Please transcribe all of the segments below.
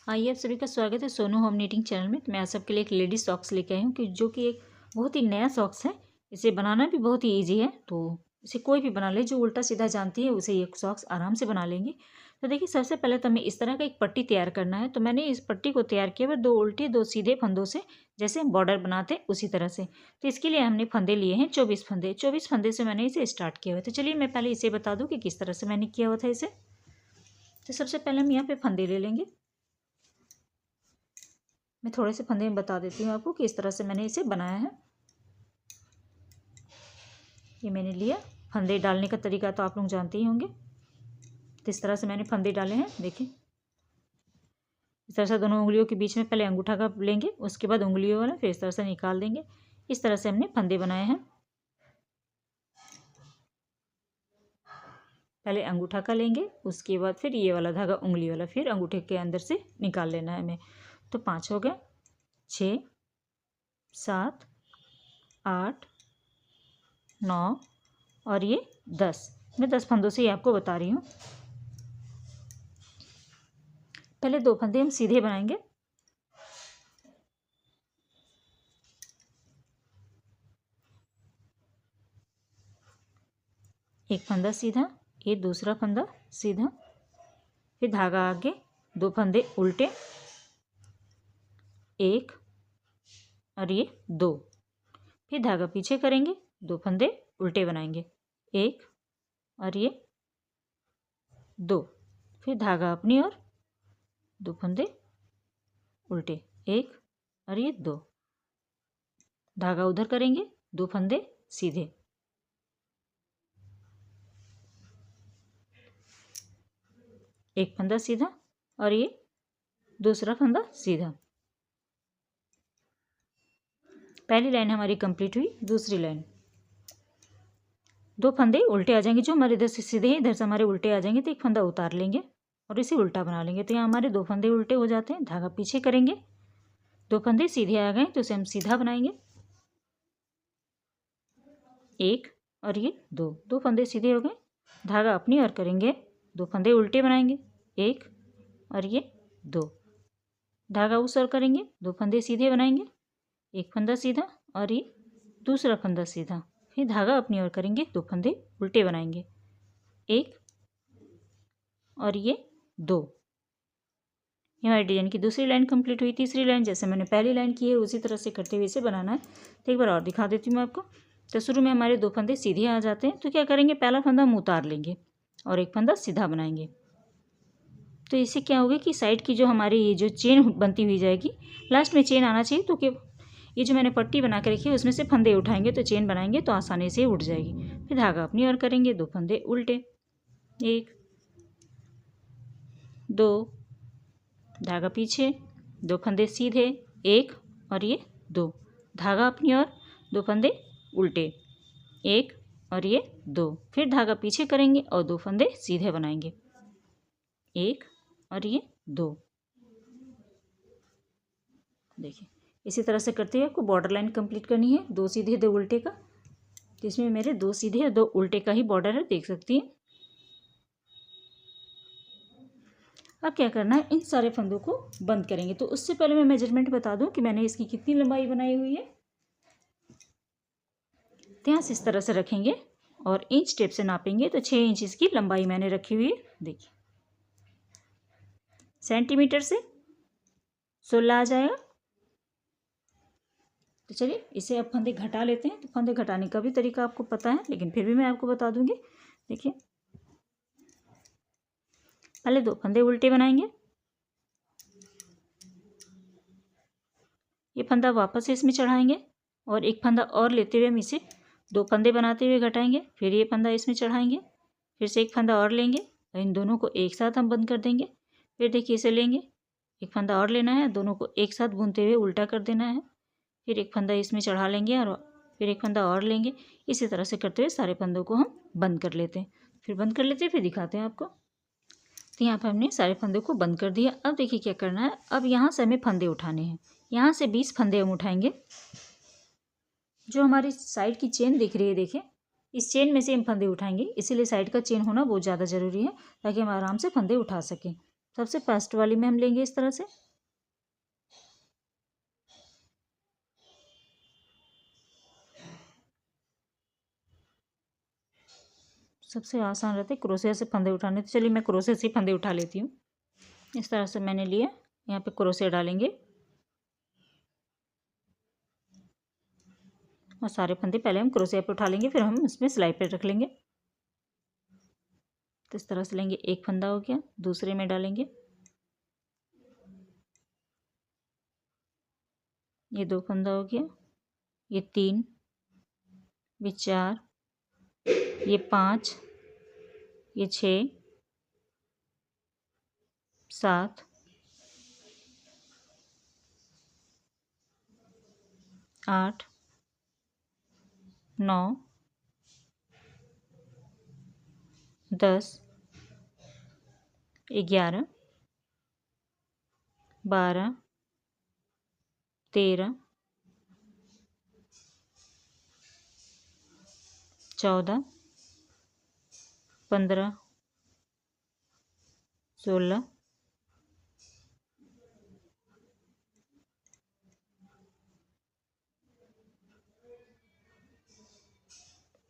आइए आप सभी का स्वागत है सोनू होम नीटिंग चैनल में। तो मैं आप सबके लिए एक लेडी सॉक्स लेके आई हूँ कि जो कि एक बहुत ही नया सॉक्स है। इसे बनाना भी बहुत ही इजी है, तो इसे कोई भी बना ले। जो उल्टा सीधा जानती है उसे ये सॉक्स आराम से बना लेंगे। तो देखिए, सबसे पहले तो हमें इस तरह का एक पट्टी तैयार करना है। तो मैंने इस पट्टी को तैयार किया हुआ 2 उल्टे 2 सीधे फंदों से, जैसे हम बॉर्डर बनाते हैं उसी तरह से। तो इसके लिए हमने फंदे लिए हैं 24 फंदे। 24 फंदे से मैंने इसे स्टार्ट किया हुआ है। तो चलिए मैं पहले इसे बता दूँ कि किस तरह से मैंने किया हुआ था इसे। तो सबसे पहले हम यहाँ पे फंदे ले लेंगे। मैं थोड़े से फंदे में बता देती हूँ आपको कि इस तरह से मैंने इसे बनाया है। ये मैंने लिया। फंदे डालने का तरीका तो आप लोग जानते ही होंगे। तो इस तरह से मैंने फंदे डाले हैं। देखिए, इस तरह से दोनों उंगलियों के बीच में पहले अंगूठा का लेंगे, उसके बाद उंगलियों वाला, फिर इस तरह से निकाल देंगे। इस तरह से हमने फंदे बनाए हैं। पहले अंगूठा का लेंगे, उसके बाद फिर ये वाला धागा उंगली वाला, फिर अंगूठे के अंदर से निकाल लेना है हमें। तो 5 हो गए, 6, 7, 8, 9 और ये 10। मैं 10 फंदों से ही आपको बता रही हूँ। पहले 2 फंदे हम सीधे बनाएंगे। एक फंदा सीधा, ये दूसरा फंदा सीधा, फिर धागा आगे, 2 फंदे उल्टे, 1 और ये 2, फिर धागा पीछे करेंगे, 2 फंदे उल्टे बनाएंगे, 1 और ये 2, फिर धागा अपनी ओर, 2 फंदे उल्टे, 1 और ये 2, धागा उधर करेंगे, 2 फंदे सीधे, एक फंदा सीधा और ये दूसरा फंदा सीधा। पहली लाइन हमारी कंप्लीट हुई। दूसरी लाइन, 2 फंदे उल्टे आ जाएंगे। जो हमारे इधर से सीधे हैं, इधर से हमारे उल्टे आ जाएंगे, तो एक फंदा उतार लेंगे और इसे उल्टा बना लेंगे। तो यहाँ हमारे 2 फंदे उल्टे हो जाते हैं। धागा पीछे करेंगे, 2 फंदे सीधे आ गए तो इसे हम सीधा बनाएंगे, 1 और ये 2, 2 फंदे सीधे हो गए। धागा अपनी ओर करेंगे, 2 फंदे उल्टे बनाएंगे, 1 और ये 2, धागा उस ओर करेंगे, 2 फंदे सीधे बनाएंगे, एक फंदा सीधा और ये दूसरा फंदा सीधा, फिर धागा अपनी ओर करेंगे, 2 फंदे उल्टे बनाएंगे, 1 और ये 2। ये हमारी डिजाइन की दूसरी लाइन कंप्लीट हुई। तीसरी लाइन जैसे मैंने पहली लाइन की है उसी तरह से करते हुए इसे बनाना है। तो एक बार और दिखा देती हूँ मैं आपको। तो शुरू में हमारे 2 फंदे सीधे आ जाते हैं, तो क्या करेंगे, पहला फंदा हम उतार लेंगे और एक फंदा सीधा बनाएंगे। तो इससे क्या होगा कि साइड की जो हमारी ये जो चेन बनती हुई जाएगी, लास्ट में चेन आना चाहिए। तो कि ये जो मैंने पट्टी बना के रखी है उसमें से फंदे उठाएंगे तो चेन बनाएंगे तो आसानी से उठ जाएगी। फिर धागा अपनी ओर करेंगे, 2 फंदे उल्टे, 1 2, धागा पीछे, 2 फंदे सीधे, 1 और ये 2, धागा अपनी ओर, 2 फंदे उल्टे, 1 और ये 2, फिर धागा पीछे करेंगे और 2 फंदे सीधे बनाएंगे, 1 और ये 2। देखिए, इसी तरह से करते हुए आपको बॉर्डर लाइन कंप्लीट करनी है, 2 सीधे 2 उल्टे का। तो इसमें मेरे 2 सीधे और 2 उल्टे का ही बॉर्डर है, देख सकती हैं। अब क्या करना है, इन सारे फंदों को बंद करेंगे। तो उससे पहले मैं मेजरमेंट बता दूं कि मैंने इसकी कितनी लंबाई बनाई हुई है। तो यहाँ से इस तरह से रखेंगे और इंच टेप से नापेंगे तो 6 इंच इसकी लंबाई मैंने रखी हुई है। देखिए, सेंटीमीटर से 16 आ जाएगा। तो चलिए इसे अब फंदे घटा लेते हैं। तो फंदे घटाने का भी तरीका आपको पता है, लेकिन फिर भी मैं आपको बता दूंगी। देखिए, पहले 2 फंदे उल्टे बनाएंगे, ये फंदा वापस इसमें चढ़ाएंगे और एक फंदा और लेते हुए हम इसे 2 फंदे बनाते हुए घटाएंगे, फिर ये फंदा इसमें चढ़ाएंगे, फिर से एक फंदा और लेंगे और इन दोनों को एक साथ हम बंद कर देंगे। फिर देखिए, इसे लेंगे, एक फंदा और लेना है, दोनों को एक साथ बुनते हुए उल्टा कर देना है, फिर एक फंदा इसमें चढ़ा लेंगे और फिर एक फंदा और लेंगे। इसी तरह से करते हुए सारे फंदों को हम बंद कर लेते हैं। फिर बंद कर लेते हैं, फिर दिखाते हैं आपको। तो यहाँ पर हमने सारे फंदे को बंद कर दिया। अब देखिए क्या करना है, अब यहाँ से हमें फंदे उठाने हैं। यहाँ से 20 फंदे हम उठाएंगे। जो हमारी साइड की चेन दिख रही है, देखिए, इस चेन में से हम फंदे उठाएंगे, इसीलिए साइड का चेन होना बहुत ज़्यादा ज़रूरी है ताकि हम आराम से फंदे उठा सकें। सबसे फर्स्ट वाली में हम लेंगे इस तरह से। सबसे आसान रहते हैं क्रोशिया से फंदे उठाने, तो चलिए मैं क्रोशिया से फंदे उठा लेती हूँ। इस तरह से मैंने लिया, यहाँ पे क्रोशिया डालेंगे और सारे फंदे पहले हम क्रोशिया पे उठा लेंगे, फिर हम इसमें सिलाई पे रख लेंगे। तो इस तरह से लेंगे, एक फंदा हो गया, दूसरे में डालेंगे, ये 2 फंदा हो गया, ये 3, ये 4, ये 5, ये 6, 7, 8, 9, 10, 11, 12, 13, 14, 15, 16,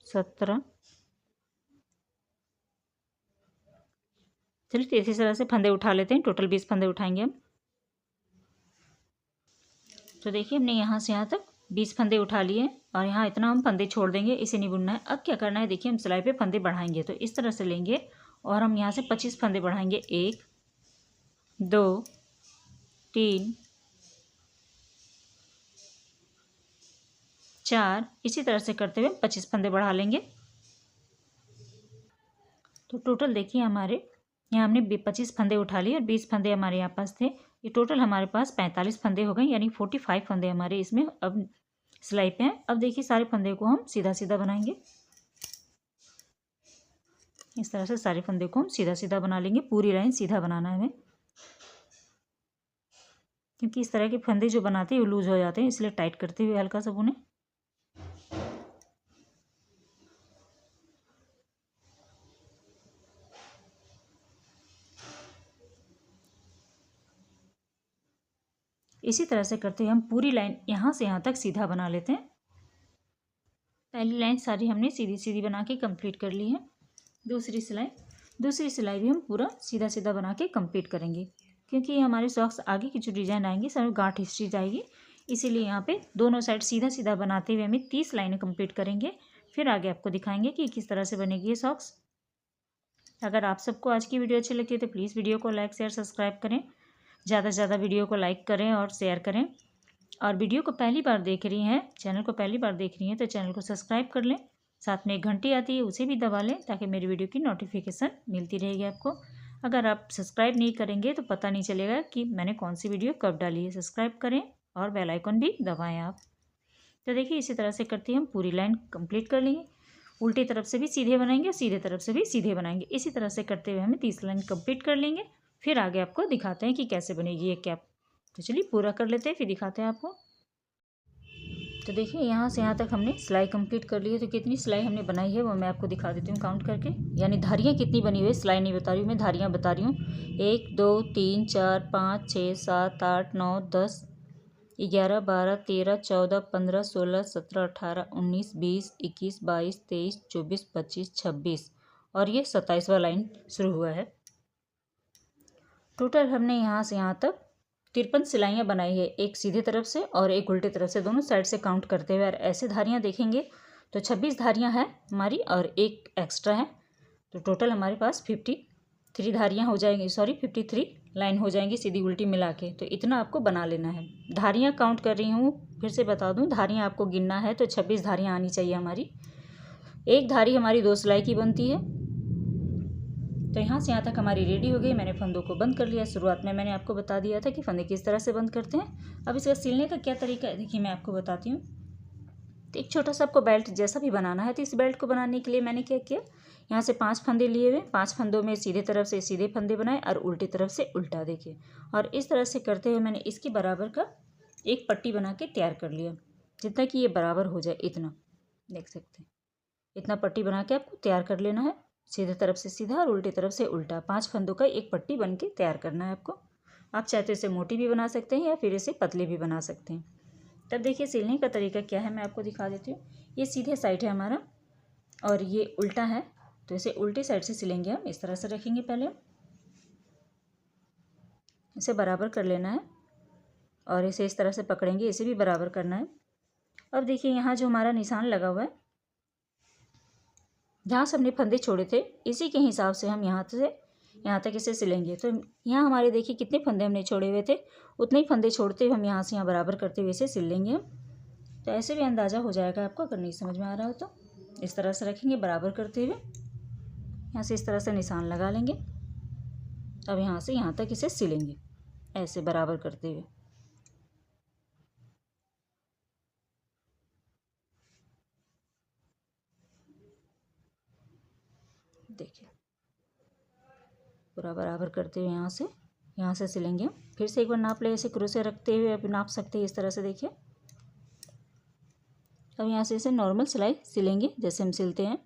17। चलिए इसी तरह से फंदे उठा लेते हैं, टोटल 20 फंदे उठाएंगे हम। तो देखिए हमने यहाँ से यहाँ तक 20 फंदे उठा लिए और यहाँ इतना हम फंदे छोड़ देंगे, इसे नहीं बुनना है। अब क्या करना है, देखिए हम सिलाई पे फंदे बढ़ाएंगे, तो इस तरह से लेंगे और हम यहाँ से 25 फंदे बढ़ाएंगे। 1, 2, 3, 4, इसी तरह से करते हुए 25 फंदे बढ़ा लेंगे। तो टोटल देखिए हमारे यहाँ हमने 25 फंदे उठा लिए और 20 फंदे हमारे यहाँ पास थे। ये टोटल हमारे पास 45 फंदे हो गए, यानी 45 फंदे हमारे इसमें अब सिलाई पे हैं। अब देखिए सारे फंदे को हम सीधा सीधा बनाएंगे। इस तरह से सारे फंदे को हम सीधा सीधा बना लेंगे, पूरी लाइन सीधा बनाना है हमें, क्योंकि इस तरह के फंदे जो बनाते हैं वो लूज हो जाते हैं, इसलिए टाइट करते हुए हल्का सा बुने। इसी तरह से करते हुए हम पूरी लाइन यहाँ से यहाँ तक सीधा बना लेते हैं। पहली लाइन सारी हमने सीधी सीधी बना के कंप्लीट कर ली है। दूसरी सिलाई भी हम पूरा सीधा सीधा बना के कंप्लीट करेंगे, क्योंकि हमारे सॉक्स आगे की जो डिज़ाइन आएंगी सब गांठ हिस्ट्री जाएगी, इसीलिए यहाँ पे दोनों साइड सीधा सीधा बनाते हुए हमें 30 लाइनें कंप्लीट करेंगे। फिर आगे आपको दिखाएंगे कि किस तरह से बनेगी ये सॉक्स। अगर आप सबको आज की वीडियो अच्छी लगती है तो प्लीज़ वीडियो को लाइक शेयर सब्सक्राइब करें, ज़्यादा से ज़्यादा वीडियो को लाइक करें और शेयर करें। और वीडियो को पहली बार देख रही हैं, चैनल को पहली बार देख रही हैं तो चैनल को सब्सक्राइब कर लें, साथ में एक घंटी आती है उसे भी दबा लें, ताकि मेरी वीडियो की नोटिफिकेशन मिलती रहेगी आपको। अगर आप सब्सक्राइब नहीं करेंगे तो पता नहीं चलेगा कि मैंने कौन सी वीडियो कब डाली है। सब्सक्राइब करें और बेल आइकन भी दबाएँ आप। तो देखिए इसी तरह से करते हम पूरी लाइन कंप्लीट कर लेंगे। उल्टी तरफ से भी सीधे बनाएंगे, सीधे तरफ से भी सीधे बनाएंगे। इसी तरह से करते हुए हमें 30 लाइन कंप्लीट कर लेंगे। फिर आगे आपको दिखाते हैं कि कैसे बनेगी ये कैप। तो चलिए पूरा कर लेते हैं, फिर दिखाते हैं आपको। तो देखिए यहाँ से यहाँ तक हमने सिलाई कंप्लीट कर ली है। तो कितनी सिलाई हमने बनाई है वो मैं आपको दिखा देती हूँ काउंट करके, यानी धारियाँ कितनी बनी हुई है, सिलाई नहीं बता रही हूँ मैं, धारियाँ बता रही हूँ। 1, 2, 3, 4, 5, 6, 7, 8, 9, 10, 11, 12, 13, 14, 15, 16, 17, 18, 19, 20, 21, 22, 23, 24, 25, 26 और ये 27वां लाइन शुरू हुआ है। टोटल हमने यहाँ से यहाँ तक 53 सिलाइयाँ बनाई है, एक सीधी तरफ से और एक उल्टी तरफ से, दोनों साइड से काउंट करते हुए। और ऐसे धारियाँ देखेंगे तो 26 धारियाँ हैं हमारी और एक एक्स्ट्रा है। तो टोटल हमारे पास 53 धारियाँ हो जाएंगी, 53 लाइन हो जाएंगी सीधी उल्टी मिला के। तो इतना आपको बना लेना है। धारियाँ काउंट कर रही हूँ, फिर से बता दूँ, धारियाँ आपको गिनना है तो 26 धारियाँ आनी चाहिए हमारी। एक धारी हमारी 2 सिलाई की बनती है। तो यहाँ से यहाँ तक हमारी रेडी हो गई। मैंने फंदों को बंद कर लिया। शुरुआत में मैंने आपको बता दिया था कि फंदे किस तरह से बंद करते हैं। अब इसका सिलने का क्या तरीका है देखिए मैं आपको बताती हूँ। तो एक छोटा सा आपको बेल्ट जैसा भी बनाना है। तो इस बेल्ट को बनाने के लिए मैंने क्या किया, यहाँ से 5 फंदे लिए हुए, 5 फंदों में सीधे तरफ से सीधे फंदे बनाए और उल्टी तरफ से उल्टा, देखिए। और इस तरह से करते हुए मैंने इसके बराबर का एक पट्टी बना के तैयार कर लिया, जितना कि ये बराबर हो जाए इतना, देख सकते हैं। इतना पट्टी बना के आपको तैयार कर लेना है। सीधे तरफ से सीधा और उल्टी तरफ से उल्टा 5 फंदों का एक पट्टी बन के तैयार करना है आपको। आप चाहे तो इसे मोटी भी बना सकते हैं या फिर इसे पतली भी बना सकते हैं। तब देखिए सिलने का तरीका क्या है मैं आपको दिखा देती हूँ। ये सीधे साइड है हमारा और ये उल्टा है, तो इसे उल्टी साइड से सिलेंगे हम। इस तरह से रखेंगे, पहले इसे बराबर कर लेना है और इसे इस तरह से पकड़ेंगे, इसे भी बराबर करना है। अब देखिए यहाँ जो हमारा निशान लगा हुआ है, जहाँ से हमने फंदे छोड़े थे, इसी के हिसाब से हम यहाँ से यहाँ तक इसे सिलेंगे। तो यहाँ हमारे देखिए कितने फंदे हमने छोड़े हुए थे, उतने ही फंदे छोड़ते हुए हम यहाँ से यहाँ बराबर करते हुए इसे सिल लेंगे हम। तो ऐसे भी अंदाज़ा हो जाएगा आपको, अगर नहीं समझ में आ रहा हो तो। इस तरह से रखेंगे बराबर करते हुए, यहाँ से इस तरह से निशान लगा लेंगे। अब यहाँ से यहाँ तक इसे सिलेंगे ऐसे बराबर करते हुए। देखिए पूरा बराबर करते हुए यहाँ से सिलेंगे। फिर से एक बार नाप ले, ऐसे क्रोशे रखते हुए अब नाप सकते हैं इस तरह से। देखिए अब यहाँ से इसे नॉर्मल सिलाई सिलेंगे जैसे हम सिलते हैं।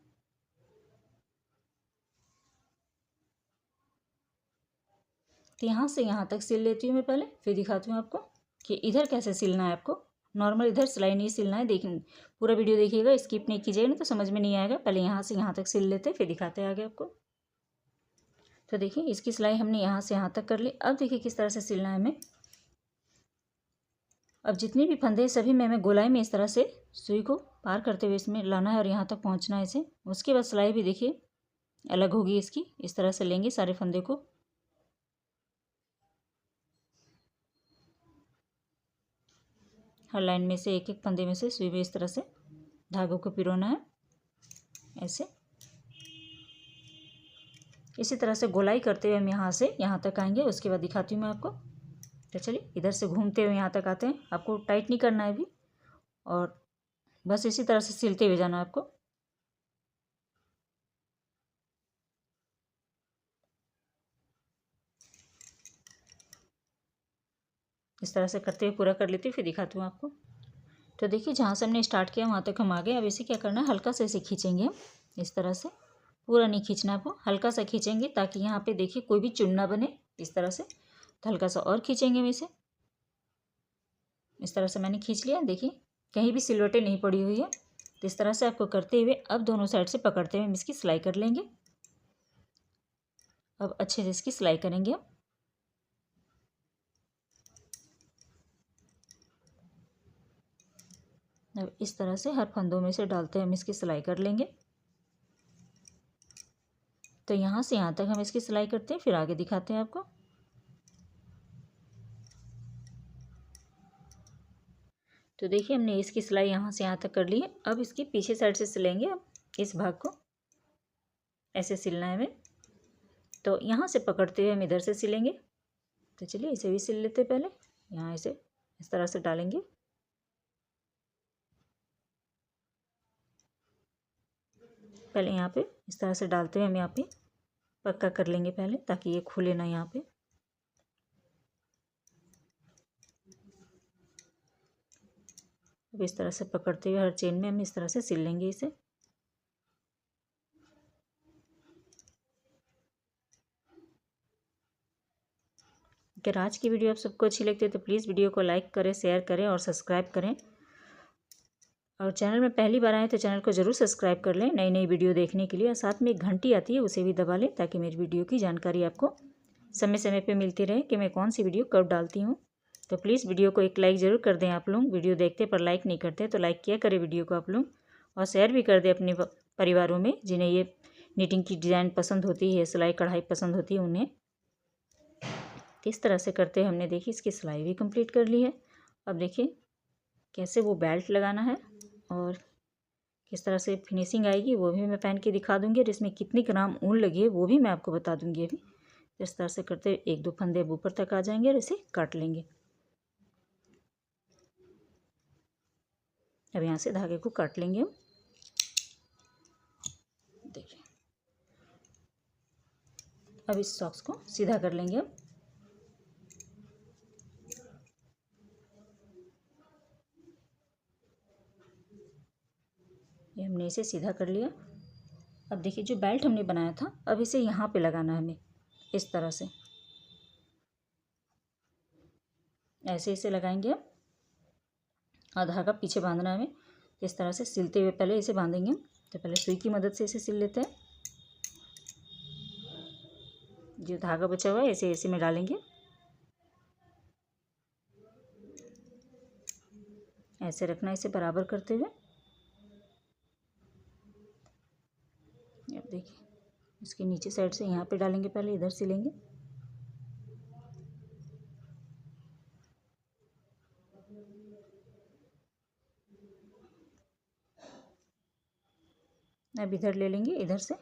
तो यहाँ से यहाँ तक सिल लेती हूँ मैं पहले, फिर दिखाती हूँ आपको कि इधर कैसे सिलना है आपको। नॉर्मल इधर सिलाई नहीं सिलना है, देखिए पूरा वीडियो देखिएगा, स्किप नहीं कीजिएगा, नहीं तो समझ में नहीं आएगा। पहले यहाँ से यहाँ तक सिल लेते फिर दिखाते आगे आपको। तो देखिए इसकी सिलाई हमने यहाँ से यहाँ तक कर ली। अब देखिए किस तरह से सिलना है हमें। अब जितने भी फंदे सभी में हमें गोलाई में इस तरह से सुई को पार करते हुए इसमें लाना है और यहाँ तक पहुँचना है इसे। उसके बाद सिलाई भी देखिए अलग होगी इसकी। इस तरह से लेंगे सारे फंदे को, हर लाइन में से एक एक फंदे में से सुई में इस तरह से धागों को पिरोना है ऐसे। इसी तरह से गोलाई करते हुए हम यहाँ से यहाँ तक आएंगे। उसके बाद दिखाती हूँ मैं आपको। तो चलिए इधर से घूमते हुए यहाँ तक आते हैं। आपको टाइट नहीं करना है अभी, और बस इसी तरह से सिलते हुए जाना है आपको। इस तरह से करते हुए पूरा कर लेती हूँ, फिर दिखाती हूँ आपको। तो देखिए जहाँ से हमने स्टार्ट किया वहाँ तक हम आ गए। अब इसे क्या करना है, हल्का से इसे खींचेंगे हम इस तरह से। पूरा नहीं खींचना आपको, हल्का सा खींचेंगे ताकि यहाँ पे देखिए कोई भी चुन ना बने इस तरह से। तो हल्का सा और खींचेंगे हम इसे। इस तरह से मैंने खींच लिया। देखिए कहीं भी सिलवटें नहीं पड़ी हुई है। तो इस तरह से आपको करते हुए अब दोनों साइड से पकड़ते हुए हम इसकी सिलाई कर लेंगे। अब अच्छे से इसकी सिलाई करेंगे हम। अब इस तरह से हर फंदों में से डालते हम इसकी सिलाई कर लेंगे। तो यहाँ से यहाँ तक हम इसकी सिलाई करते हैं, फिर आगे दिखाते हैं आपको। तो देखिए हमने इसकी सिलाई यहाँ से यहाँ तक कर ली है। अब इसकी पीछे साइड से सिलेंगे। अब इस भाग को ऐसे सिलना है हमें। तो यहाँ से पकड़ते हुए हम इधर से सिलेंगे। तो चलिए इसे भी सिल लेते पहले। यहाँ इसे इस तरह से डालेंगे। पहले यहाँ पे इस तरह से डालते हुए हम यहाँ पे पक्का कर लेंगे पहले, ताकि ये खुले ना यहाँ पे। अब इस तरह से पकड़ते हुए हर चेन में हम इस तरह से सिल लेंगे इसे। अगर आज की वीडियो आप सबको अच्छी लगती है तो प्लीज़ वीडियो को लाइक करें, शेयर करें और सब्सक्राइब करें। और चैनल में पहली बार आए तो चैनल को ज़रूर सब्सक्राइब कर लें नई नई वीडियो देखने के लिए। और साथ में एक घंटी आती है उसे भी दबा लें, ताकि मेरी वीडियो की जानकारी आपको समय समय पे मिलती रहे कि मैं कौन सी वीडियो कब डालती हूँ। तो प्लीज़ वीडियो को एक लाइक ज़रूर कर दें आप लोग। वीडियो देखते पर लाइक नहीं करते तो लाइक किया करें वीडियो को आप लोग, और शेयर भी कर दें अपने परिवारों में जिन्हें ये निटिंग की डिज़ाइन पसंद होती है, सिलाई कढ़ाई पसंद होती है उन्हें। इस तरह से करते हमने देखिए इसकी सिलाई भी कंप्लीट कर ली है। अब देखिए कैसे वो बेल्ट लगाना है और किस तरह से फिनिशिंग आएगी वो भी मैं पहन के दिखा दूंगी, और इसमें कितनी ग्राम ऊन लगी है वो भी मैं आपको बता दूंगी अभी। इस तरह से करते हुए एक दो फंदे अब ऊपर तक आ जाएंगे और इसे काट लेंगे। अब यहाँ से धागे को काट लेंगे हम। देखिए अब इस सॉक्स को सीधा कर लेंगे हम। ये हमने इसे सीधा कर लिया। अब देखिए जो बेल्ट हमने बनाया था, अब इसे यहाँ पे लगाना है हमें, इस तरह से ऐसे इसे लगाएंगे हम, और धागा पीछे बांधना है हमें। इस तरह से सिलते हुए पहले इसे बांधेंगे हम। तो पहले सुई की मदद से इसे सिल लेते हैं। जो धागा बचा हुआ है इसे में डालेंगे, ऐसे रखना है इसे बराबर करते हुए। अब देखिए इसके नीचे साइड से यहाँ पे डालेंगे, पहले इधर सिलेंगे। अब इधर ले लेंगे, इधर से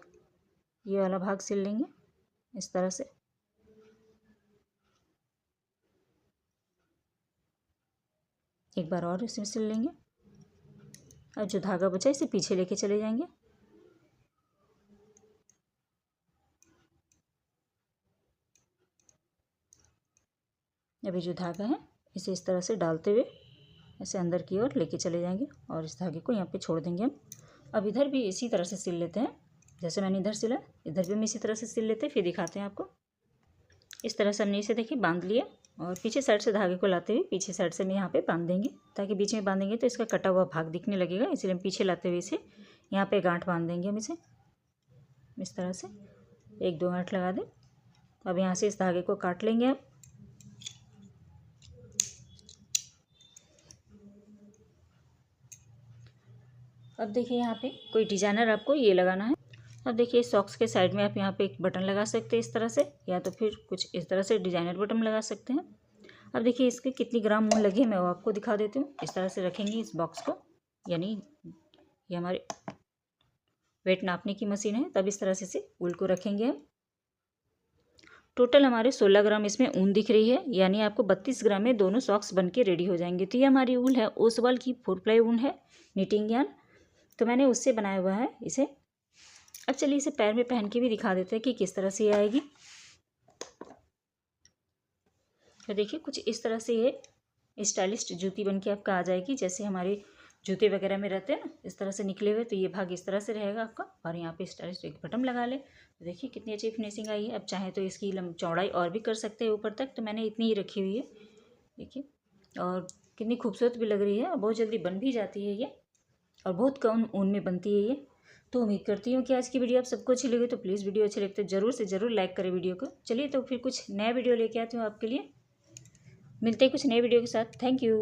ये वाला भाग सिल लेंगे इस तरह से। एक बार और इसमें सिल लेंगे। अब जो धागा बचा इसे पीछे लेके चले जाएंगे। अभी जो धागा है इसे इस तरह से डालते हुए ऐसे अंदर की ओर लेके चले जाएंगे और इस धागे को यहाँ पे छोड़ देंगे हम। अब इधर भी इसी तरह से सिल लेते हैं, जैसे मैंने इधर सिला, इधर भी हम इसी तरह से सिल लेते हैं। फिर दिखाते हैं आपको। इस तरह से हमने इसे देखिए बांध लिया और पीछे साइड से धागे को लाते हुए पीछे साइड से हम यहाँ पे बांध देंगे, ताकि बीच में बांधेंगे तो इसका कटा हुआ भाग दिखने लगेगा। इसलिए हम पीछे लाते हुए इसे यहाँ पे गांठ बांध देंगे हम इसे इस तरह से। 1-2 गांठ लगा दें। अब यहाँ से इस धागे को काट लेंगे आप। अब देखिए यहाँ पे कोई डिजाइनर आपको ये लगाना है। अब देखिए सॉक्स के साइड में आप यहाँ पे एक बटन लगा सकते हैं इस तरह से, या तो फिर कुछ इस तरह से डिजाइनर बटन लगा सकते हैं। अब देखिए इसके कितनी ग्राम ऊन लगी है मैं वो आपको दिखा देती हूँ। इस तरह से रखेंगे इस बॉक्स को, यानी ये हमारे वेट नापने की मशीन है, तब इस तरह से इसे ऊल को रखेंगे हम। टोटल हमारे 16 ग्राम इसमें ऊन दिख रही है, यानी आपको 32 ग्राम में दोनों सॉक्स बन के रेडी हो जाएंगे। तो ये हमारी ऊल है ओसवाल की 4 प्लाई ऊन है, निटिंग यार्न। तो मैंने उससे बनाया हुआ है इसे। अब चलिए इसे पैर में पहन के भी दिखा देते हैं कि किस तरह से ये आएगी। तो देखिए कुछ इस तरह से ये स्टाइलिश जूती बन के आपका आ जाएगी, जैसे हमारे जूते वगैरह में रहते हैं ना, इस तरह से निकले हुए। तो ये भाग इस तरह से रहेगा आपका, और यहाँ पे स्टाइलिश एक बटन लगा ले। तो देखिए कितनी अच्छी फिनिशिंग आई है। अब चाहे तो इसकी चौड़ाई और भी कर सकते हैं ऊपर तक, तो मैंने इतनी ही रखी हुई है देखिए। और कितनी खूबसूरत भी लग रही है, बहुत जल्दी बन भी जाती है ये, और बहुत कम ऊन में बनती है ये। तो उम्मीद करती हूँ कि आज की वीडियो आप सबको अच्छी लगी। तो प्लीज़ वीडियो अच्छी लगती है ज़रूर से ज़रूर लाइक करें वीडियो को। चलिए तो फिर कुछ नया वीडियो लेके आती हूँ आपके लिए। मिलते हैं कुछ नए वीडियो के साथ। Thank you.